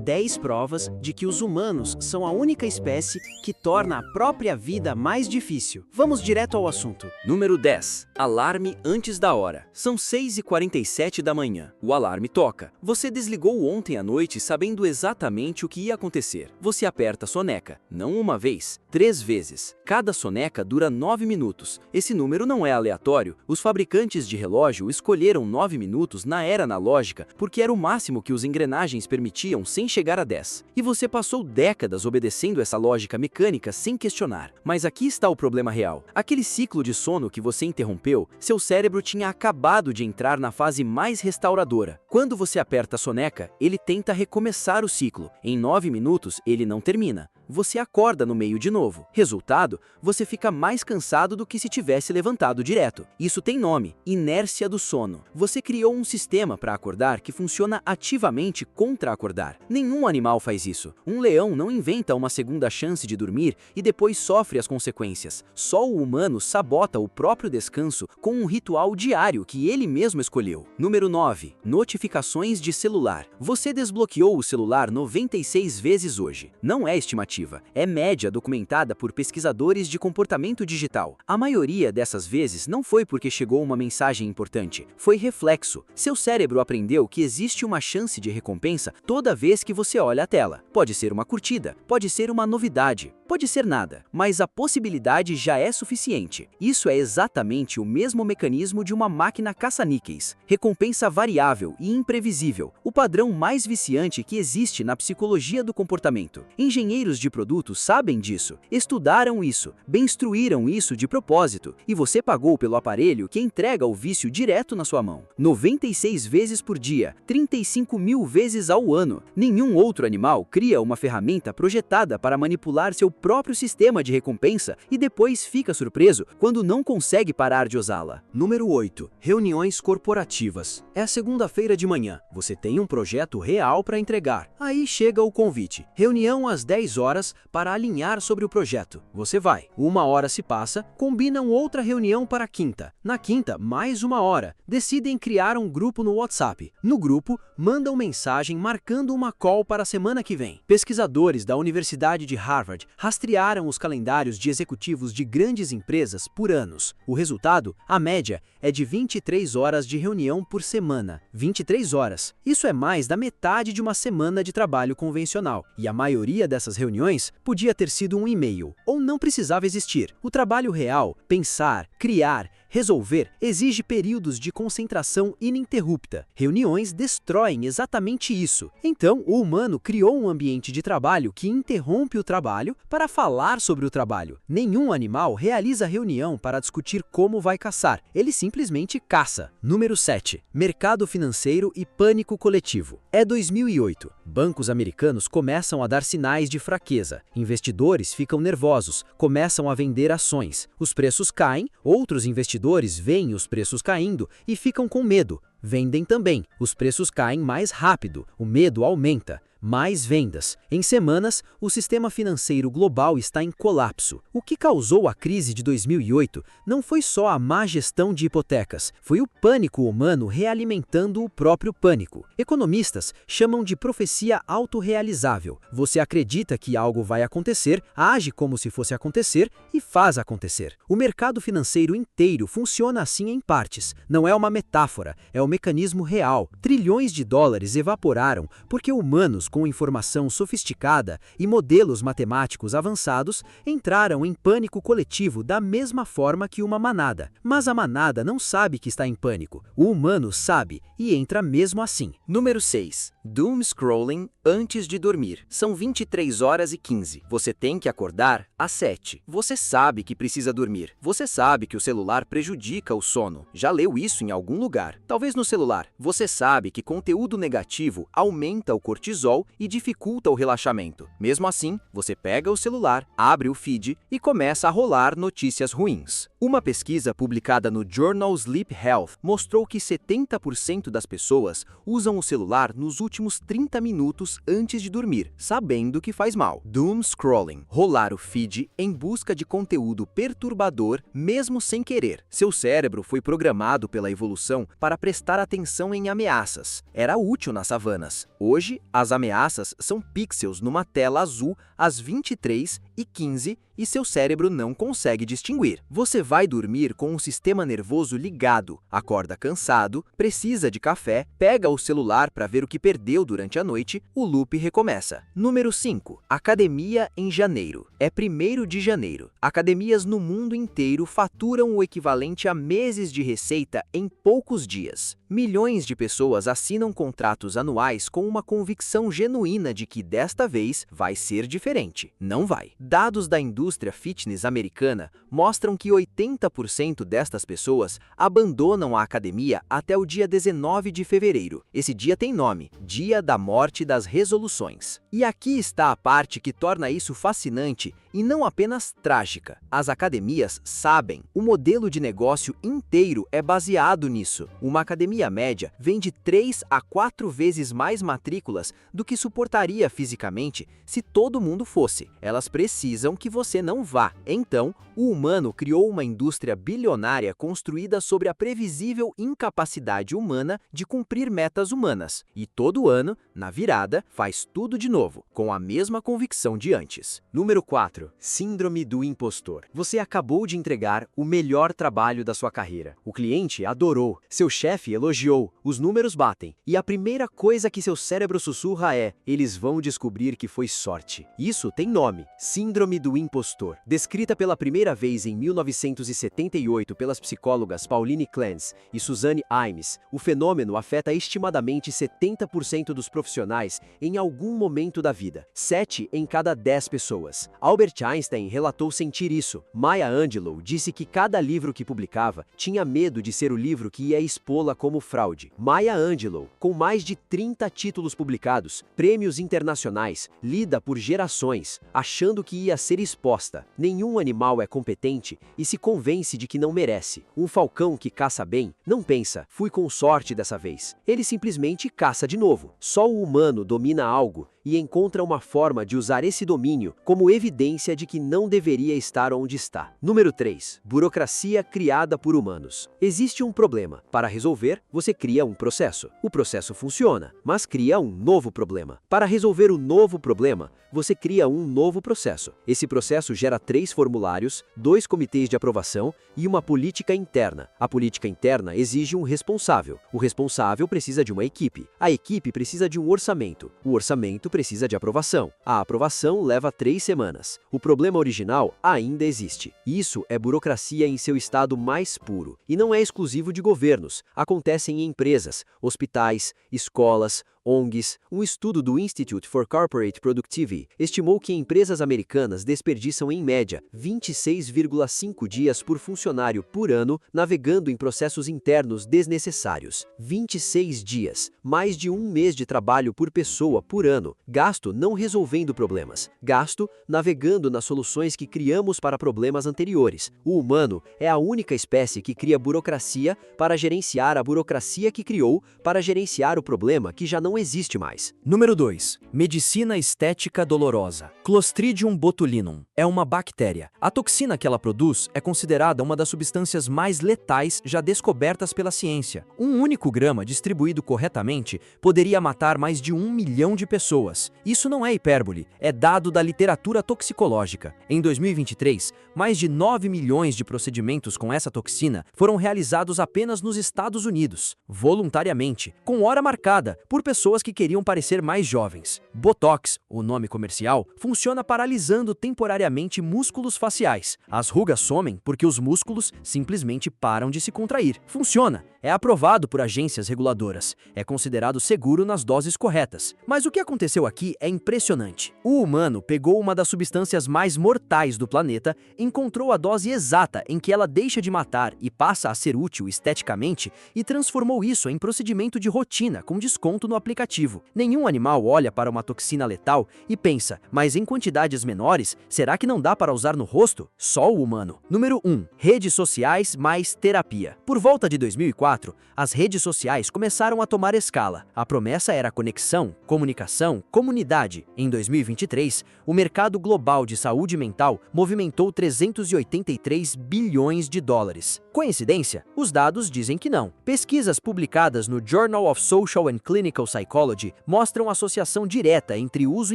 10 provas de que os humanos são a única espécie que torna a própria vida mais difícil. Vamos direto ao assunto. Número 10. Alarme antes da hora. São 6h47 da manhã. O alarme toca. Você desligou ontem à noite sabendo exatamente o que ia acontecer. Você aperta a soneca. Não uma vez, 3 vezes. Cada soneca dura 9 minutos. Esse número não é aleatório. Os fabricantes de relógio escolheram 9 minutos na era analógica porque era o máximo que os engrenagens permitiam sem chegar a 10. E você passou décadas obedecendo essa lógica mecânica sem questionar. Mas aqui está o problema real. Aquele ciclo de sono que você interrompeu, seu cérebro tinha acabado de entrar na fase mais restauradora. Quando você aperta a soneca, ele tenta recomeçar o ciclo. Em 9 minutos, ele não termina. Você acorda no meio de novo. Resultado, você fica mais cansado do que se tivesse levantado direto. Isso tem nome: inércia do sono. Você criou um sistema para acordar que funciona ativamente contra acordar. Nenhum animal faz isso. Um leão não inventa uma segunda chance de dormir e depois sofre as consequências. Só o humano sabota o próprio descanso com um ritual diário que ele mesmo escolheu. Número 9. Notificações de celular. Você desbloqueou o celular 96 vezes hoje. Não é estimativa. É média documentada por pesquisadores de comportamento digital. A maioria dessas vezes não foi porque chegou uma mensagem importante, foi reflexo. Seu cérebro aprendeu que existe uma chance de recompensa toda vez que você olha a tela. Pode ser uma curtida, pode ser uma novidade, pode ser nada, mas a possibilidade já é suficiente. Isso é exatamente o mesmo mecanismo de uma máquina caça-níqueis. Recompensa variável e imprevisível, o padrão mais viciante que existe na psicologia do comportamento. Engenheiros de produtos sabem disso, estudaram isso, bem-instruíram isso de propósito, e você pagou pelo aparelho que entrega o vício direto na sua mão. 96 vezes por dia, 35 mil vezes ao ano. Nenhum outro animal cria uma ferramenta projetada para manipular seu próprio sistema de recompensa e depois fica surpreso quando não consegue parar de usá-la. Número 8. Reuniões corporativas. É segunda-feira de manhã. Você tem um projeto real para entregar. Aí chega o convite. Reunião às 10 horas para alinhar sobre o projeto. Você vai. 1 hora se passa, combinam outra reunião para a quinta. Na quinta, mais 1 hora. Decidem criar um grupo no WhatsApp. No grupo, mandam mensagem marcando uma call para a semana que vem. Pesquisadores da Universidade de Harvard rastrearam os calendários de executivos de grandes empresas por anos. O resultado, a média, é de 23 horas de reunião por semana. 23 horas. Isso é mais da metade de uma semana de trabalho convencional. E a maioria dessas reuniões podia ter sido um e-mail, ou não precisava existir. O trabalho real, pensar, criar, resolver, exige períodos de concentração ininterrupta. Reuniões destroem exatamente isso. Então, o humano criou um ambiente de trabalho que interrompe o trabalho para falar sobre o trabalho. Nenhum animal realiza reunião para discutir como vai caçar. Ele simplesmente caça. Número 7. Mercado financeiro e pânico coletivo. É 2008. Bancos americanos começam a dar sinais de fraqueza. Investidores ficam nervosos, começam a vender ações. Os preços caem, outros investidores veem os preços caindo e ficam com medo. Vendem também. Os preços caem mais rápido, o medo aumenta. Mais vendas. Em semanas, o sistema financeiro global está em colapso. O que causou a crise de 2008 não foi só a má gestão de hipotecas, foi o pânico humano realimentando o próprio pânico. Economistas chamam de profecia autorrealizável. Você acredita que algo vai acontecer, age como se fosse acontecer e faz acontecer. O mercado financeiro inteiro funciona assim em partes. Não é uma metáfora, é um mecanismo real. Trilhões de dólares evaporaram porque humanos com informação sofisticada e modelos matemáticos avançados entraram em pânico coletivo da mesma forma que uma manada. Mas a manada não sabe que está em pânico. O humano sabe e entra mesmo assim. Número 6. Doom scrolling antes de dormir. São 23 horas e 15. Você tem que acordar às 7. Você sabe que precisa dormir. Você sabe que o celular prejudica o sono. Já leu isso em algum lugar? Talvez no celular. Você sabe que conteúdo negativo aumenta o cortisol e dificulta o relaxamento. Mesmo assim, você pega o celular, abre o feed e começa a rolar notícias ruins. Uma pesquisa publicada no Journal Sleep Health mostrou que 70% das pessoas usam o celular nos últimos 30 minutos antes de dormir, sabendo que faz mal. Doom scrolling, rolar o feed em busca de conteúdo perturbador mesmo sem querer. Seu cérebro foi programado pela evolução para prestar atenção em ameaças. Era útil nas savanas. Hoje, as ameaças ameaças são pixels numa tela azul às 23h15 e seu cérebro não consegue distinguir. Você vai dormir com um sistema nervoso ligado, acorda cansado, precisa de café, pega o celular para ver o que perdeu durante a noite, o loop recomeça. Número 5. Academia em janeiro. É 1º de janeiro. Academias no mundo inteiro faturam o equivalente a meses de receita em poucos dias. Milhões de pessoas assinam contratos anuais com uma convicção genuína de que desta vez vai ser diferente. Não vai. Dados da indústria fitness americana mostram que 80% destas pessoas abandonam a academia até o dia 19 de fevereiro. Esse dia tem nome: Dia da Morte das Resoluções. E aqui está a parte que torna isso fascinante e não apenas trágica. As academias sabem, o modelo de negócio inteiro é baseado nisso. Uma academia média vende 3 a 4 vezes mais matrículas do que suportaria fisicamente se todo mundo fosse. Elas precisam que você não vá. Então, o humano criou uma indústria bilionária construída sobre a previsível incapacidade humana de cumprir metas humanas. E todo ano, na virada, faz tudo de novo, com a mesma convicção de antes. Número 4. Síndrome do impostor. Você acabou de entregar o melhor trabalho da sua carreira. O cliente adorou, seu chefe elogiou, os números batem. E a primeira coisa que seu cérebro sussurra é: eles vão descobrir que foi sorte. Isso tem nome: Síndrome do impostor. Descrita pela primeira vez em 1978 pelas psicólogas Pauline Clance e Suzanne Imes, o fenômeno afeta estimadamente 70% dos profissionais em algum momento da vida. 7 em cada 10 pessoas. Albert Einstein relatou sentir isso. Maya Angelou disse que cada livro que publicava tinha medo de ser o livro que ia expô-la como fraude. Maya Angelou, com mais de 30 títulos publicados, prêmios internacionais, lida por gerações, achando que ia ser exposta. Nenhum animal é competente e se convence de que não merece. Um falcão que caça bem não pensa: fui com sorte dessa vez. Ele simplesmente caça de novo. Só o humano domina algo e encontra uma forma de usar esse domínio como evidência de que não deveria estar onde está. Número 3. Burocracia criada por humanos. Existe um problema. Para resolver, você cria um processo. O processo funciona, mas cria um novo problema. Para resolver o novo problema, você cria um novo processo. Esse processo gera 3 formulários, 2 comitês de aprovação e uma política interna. A política interna exige um responsável. O responsável precisa de uma equipe. A equipe precisa de um orçamento. O orçamento precisa de aprovação. A aprovação leva 3 semanas. O problema original ainda existe. Isso é burocracia em seu estado mais puro. E não é exclusivo de governos. Acontece em empresas, hospitais, escolas, ONGs. Um estudo do Institute for Corporate Productivity estimou que empresas americanas desperdiçam em média 26,5 dias por funcionário por ano navegando em processos internos desnecessários. 26 dias, mais de um mês de trabalho por pessoa por ano. Gasto não resolvendo problemas, gasto navegando nas soluções que criamos para problemas anteriores. O humano é a única espécie que cria burocracia para gerenciar a burocracia que criou para gerenciar o problema que já não existe mais. Número 2. Medicina estética dolorosa. Clostridium botulinum é uma bactéria. A toxina que ela produz é considerada uma das substâncias mais letais já descobertas pela ciência. Um único grama distribuído corretamente poderia matar mais de 1 milhão de pessoas. Isso não é hipérbole, é dado da literatura toxicológica. Em 2023, mais de 9 milhões de procedimentos com essa toxina foram realizados apenas nos Estados Unidos, voluntariamente, com hora marcada, por pessoas que queriam parecer mais jovens. Botox, o nome comercial, funciona paralisando temporariamente músculos faciais. As rugas somem porque os músculos simplesmente param de se contrair. Funciona, é aprovado por agências reguladoras, é considerado seguro nas doses corretas. Mas o que aconteceu aqui é impressionante. O humano pegou uma das substâncias mais mortais do planeta, encontrou a dose exata em que ela deixa de matar e passa a ser útil esteticamente e transformou isso em procedimento de rotina com desconto no aplicativo. Nenhum animal olha para uma toxina letal e pensa: mas em quantidades menores, será que não dá para usar no rosto? Só o humano. Número 1. Redes sociais mais terapia. Por volta de 2004, as redes sociais começaram a tomar escala. A promessa era conexão, comunicação, comunidade. Em 2023, o mercado global de saúde mental movimentou 383 bilhões de dólares. Coincidência? Os dados dizem que não. Pesquisas publicadas no Journal of Social and Clinical Psychology mostram associação direta entre o uso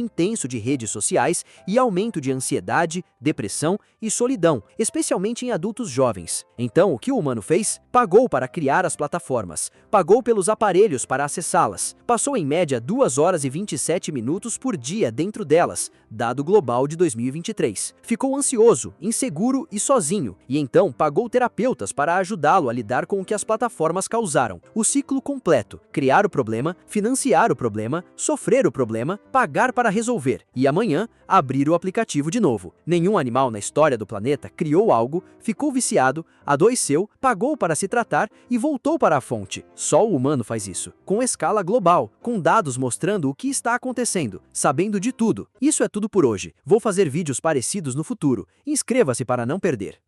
intenso de redes sociais e aumento de ansiedade, depressão e solidão, especialmente em adultos jovens. Então, o que o humano fez? Pagou para criar as plataformas, pagou pelos aparelhos para acessá-las, passou em média 2 horas e 27 minutos por dia dentro delas, dado global de 2023. Ficou ansioso, inseguro e sozinho, e então pagou terapeutas para ajudá-lo a lidar com o que as plataformas causaram. O ciclo completo: criar o problema, financiar o problema, sofrer o problema, pagar para resolver, e amanhã abrir o aplicativo de novo. Nenhum animal na história do planeta criou algo, ficou viciado, adoeceu, pagou para se tratar e voltou para a fonte. Só o humano faz isso, com escala global, com dados mostrando o que está acontecendo, sabendo de tudo. Isso é tudo por hoje. Vou fazer vídeos parecidos no futuro. Inscreva-se para não perder.